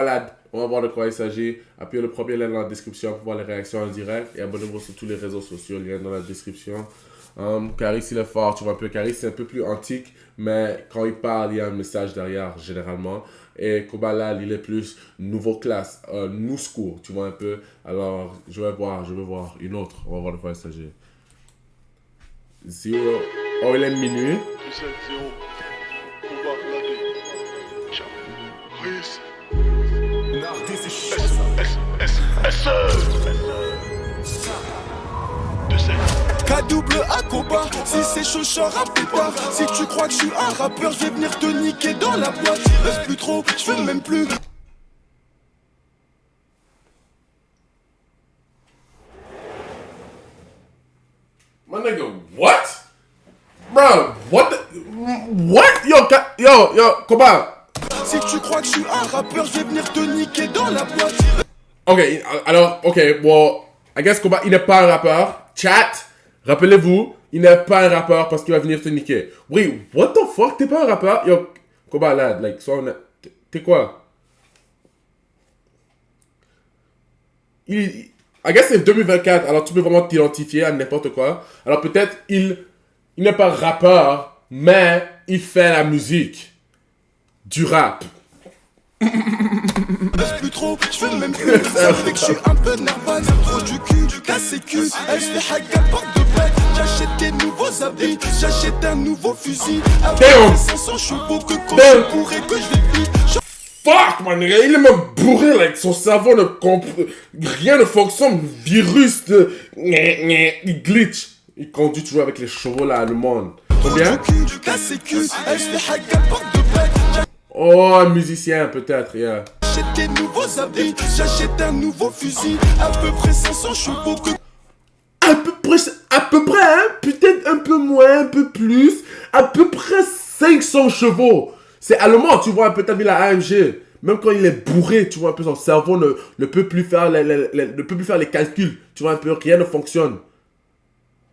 Malade. On va voir de quoi il s'agit. Appuyez le premier lien dans la description pour voir les réactions en direct. Et abonnez-vous sur tous les réseaux sociaux, lien dans la description. Caris, il est fort, tu vois un peu. Caris, c'est un peu plus antique, mais quand il parle, il y a un message derrière, généralement. Et Kobalal, il est plus nouveau classe, new school, tu vois un peu. Alors, je vais voir une autre. On va voir de quoi il s'agit. Zero. Oh, il est minuit. K-double à combat, si c'est chaud, je rappe plus tard. Si tu crois que je suis un rappeur, je vais venir te niquer dans la boîte. Il reste plus trop, je veux même plus. My nigga, what? Bro, what the, what? Yo, comment? Si tu crois que je suis un rappeur, je vais venir te niquer dans la boîte. Ok, alors, ok, bon, I guess Koba, il n'est pas un rappeur. Chat, rappelez-vous, il n'est pas un rappeur parce qu'il va venir te niquer. Oui, what the fuck, t'es pas un rappeur? Yo, Koba, lad, like, sois honnête. T'es quoi? I guess c'est 2024, alors tu peux vraiment t'identifier à n'importe quoi. Alors peut-être il n'est pas rappeur, mais il fait la musique. Du rap. Reste plus trop, je veux même plus. Ça fait que je suis un peu nerveux. Trop du cul, cassé cul. Elle se fait hack à porte de bec. J'achète des nouveaux habits, j'achète un nouveau fusil. Avec 500 chevaux que quand je pourrais que je les plie. Fuck, man, il est même bourré, like, son cerveau ne comprend... Rien ne fonctionne, virus de... Il glitch. Il conduit toujours avec les chevaux, là, allemands. Combien? Oh, un musicien, peut-être, yeah. J'achète des nouveaux habits, j'achète un nouveau fusil. À peu près 500 chevaux que... À peu près, hein? Peut-être un peu moins, un peu plus. À peu près 500 chevaux. C'est allemand, tu vois, peut-être il a AMG. Même quand il est bourré, tu vois, un peu son cerveau ne peut plus faire les calculs. Tu vois, un peu, rien ne fonctionne.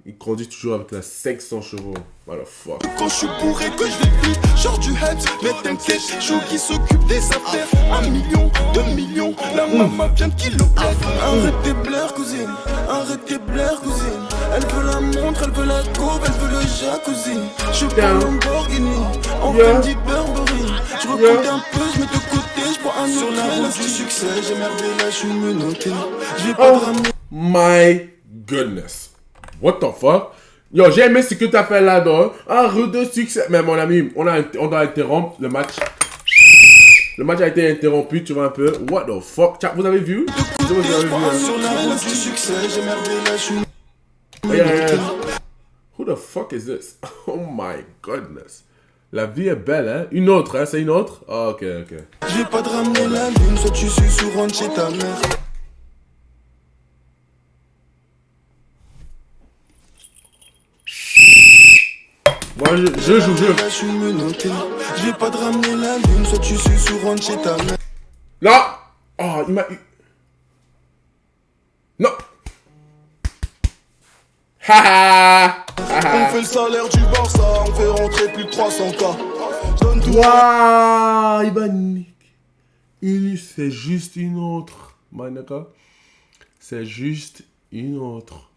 Il conduit toujours avec la 500 chevaux. What the fuck. Quand je suis bourré, que je vais vite, genre du head, mais t'inquiète, Joe qui s'occupe des affaires. 1 million, 2 millions, la maman vient de kilomètres. Arrête tes blaires, cousine, arrête tes blaires, cousine. Elle veut la montre, elle veut la coupe, elle veut le jacuzzi. Je suis pas Lamborghini, en Fendi Burberry. Je recompte un peu, je mets de côté, je prends un sur la route du succès. J'ai merdé là, je suis menotté. Je vais pas te ramener. My goodness. What the fuck? Yo, j'ai aimé ce que t'as fait là-dedans. Un rude de succès. Mais mon ami, on doit interrompre le match. Le match a été interrompu, tu vois un peu. What the fuck? Vous avez vu? Sur la route du succès, j'ai merdé là, je suis yeah. Who the fuck is this? Oh my goodness. La vie est belle, hein? Une autre, hein? C'est une autre? Oh, ok. Je vais pas te ramener la lune, soit tu suis sur rentre chez ta mère. Moi, je joue. Je suis menotté. Je vais pas te ramener la lune, soit tu suis sur rentre chez ta mère. Là! Oh, il m'a eu. Non! Haha! On fait le salaire du Barça, on fait rentrer plus de 300K. Donne tout. Waouh! Il va niquer. C'est juste une autre. Manaka. C'est juste une autre.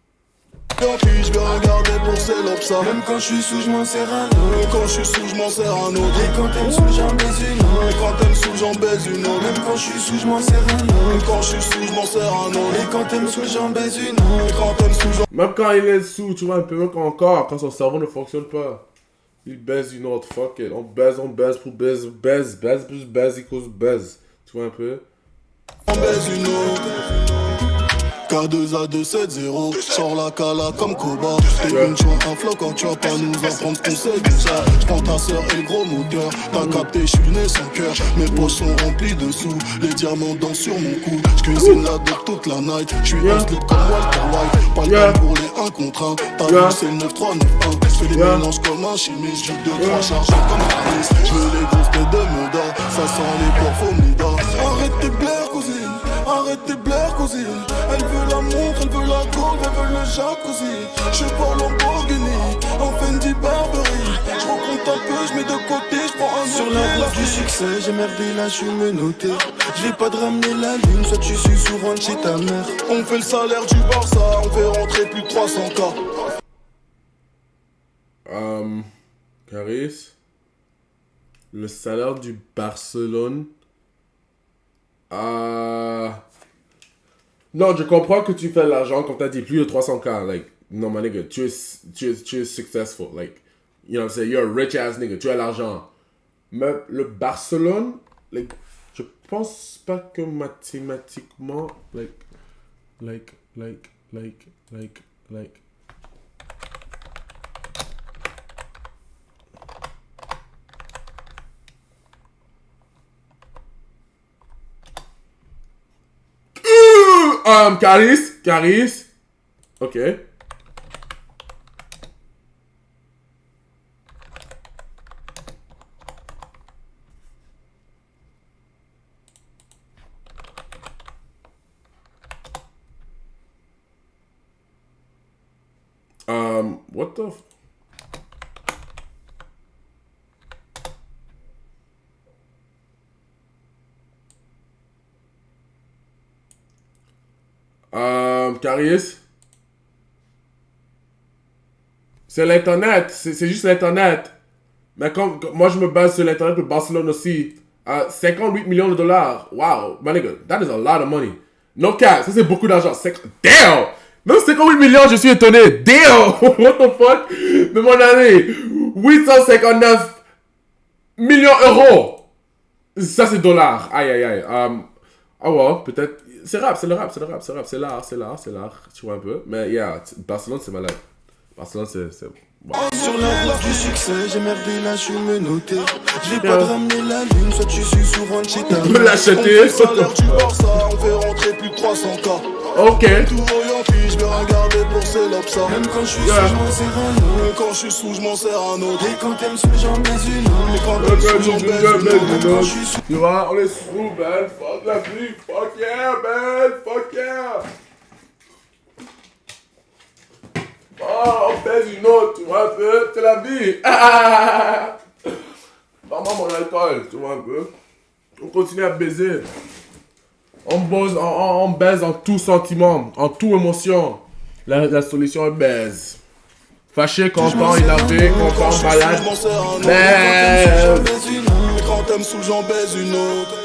Puis je vais regarder pour ces lobes. Même quand je suis sous, je m'en sers un autre. Quand je suis sous, je m'en sers un autre. Et quand t'aimes sous, j'en baise une autre. Et quand t'aimes sous, j'en baise une autre. Même quand je suis sous, je m'en sers un autre. Quand je suis sous, je m'en sers un autre. Et quand t'aimes sous, j'en baise une autre. Et quand t'aimes sous, j'en... Même quand il est sous, tu vois, un peu même quand son cerveau ne fonctionne pas. Il baise une autre, fuck it. On baise pour baise plus baise equals baise. Tu vois un peu? On baise une autre. K2A270, sors la cala comme Koba. T'es une joie, un flow quand tu vas pas nous apprendre ce qu'on sait déjà. J'prends ta sœur et le gros moteur. T'as capté, j'suis né sans cœur. Mes poches sont remplies de sous. Les diamants dansent sur mon cou. J'cuisine la dope toute la night. J'suis un slip comme Walter White. Pas le temps pour les 1 contre 1. T'as vu, c'est le 9-3-9-1. J'fais des mélanges comme un chimiste. J'ai 2-3 chargés comme un police. J'veux les grosses têtes de mon da. Ça sent les porcs formida. Arrête tes blaires, cousine. Arrête tes blaires, cousine. Elle veut la montre, elle veut la gold, elle veut le jacuzzi. Je suis pas Lamborghini, en Fendi Burberry. Je rencontre un peu, je mets de côté, je prends un Sur la route du succès, j'ai merdé là, je suis menotté. Je vais pas te ramener la lune, soit tu suis souvent chez ta mère. On fait le salaire du Barça, on fait rentrer plus de 300K. Caris, le salaire du Barcelone. Non, je comprends que tu fais l'argent, comme tu as dit, plus de 300K. Like, non, my nigga, tu es successful. Like, you know what I'm saying? You're a rich ass nigga, tu as l'argent. Mais le Barcelone, like, je pense pas que mathématiquement, like. Caris. Ok. What the Caris, c'est l'internet, c'est juste l'internet. Mais comme moi je me base sur l'internet pour Barcelone aussi, 58 millions de dollars. Wow, my nigga, that is a lot of money. No cap, ça c'est beaucoup d'argent. Damn! Même 58 millions, je suis étonné. Damn! What the fuck? De mon année, 859 millions d'euros. Ça c'est dollars. Aïe aïe aïe. Ah ouais, peut-être. C'est l'art. Tu vois un peu. Mais yeah, Barcelone c'est malade. Barcelone c'est. Wow. Sur la route du succès, j'ai merdé là, je suis menotté. Je vais pas te ramener la lune, soit tu suis souvent chez ta mère. L'acheter. On fait le salaire du Barça, on fait rentrer plus de 300K. Ok. Tout voyant, puis je vais regarder pour ces lobes. Même quand je suis sous, je m'en sers un autre. Même quand je suis sous, je m'en sers un autre. Et quand t'aimes sous, j'en baise une autre. Et quand t'aimes sous, j'en baise une autre. Même quand je suis sous. Tu vois, on est sous, man. Fuck la vie. Fuck yeah, man. Fuck yeah. Oh, on pèse une autre, tu vois un peu. C'est la vie. Vraiment mon alcool, tu vois un peu. On continue à baiser. On baise en tout sentiment, en toute émotion. La solution est baise. Fâché, content, énervé, content, malade. Mais quand t'aimes sous, j'en baise une autre.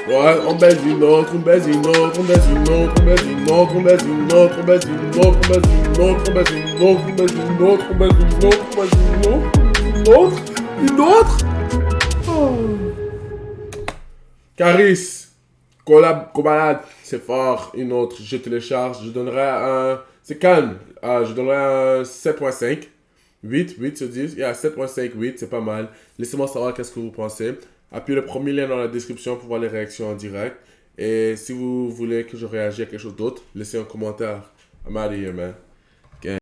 Ouais, on baise une autre, on baise une autre, on baise une autre, on baise une autre, on baise une autre, on baise une autre, on baise une autre, on baise une autre, on baise une autre, on baise une autre, on baise une autre, une autre. Caris, Cobalade, c'est fort, une autre, je télécharge, je donnerai un, c'est calme, je donnerai un 7.5, 8 sur 10, yeah, 7.5, 8, c'est pas mal. Laissez-moi savoir qu'est-ce que vous pensez. Appuyez le premier lien dans la description pour voir les réactions en direct. Et si vous voulez que je réagisse à quelque chose d'autre, laissez un commentaire. I'm out of here, man.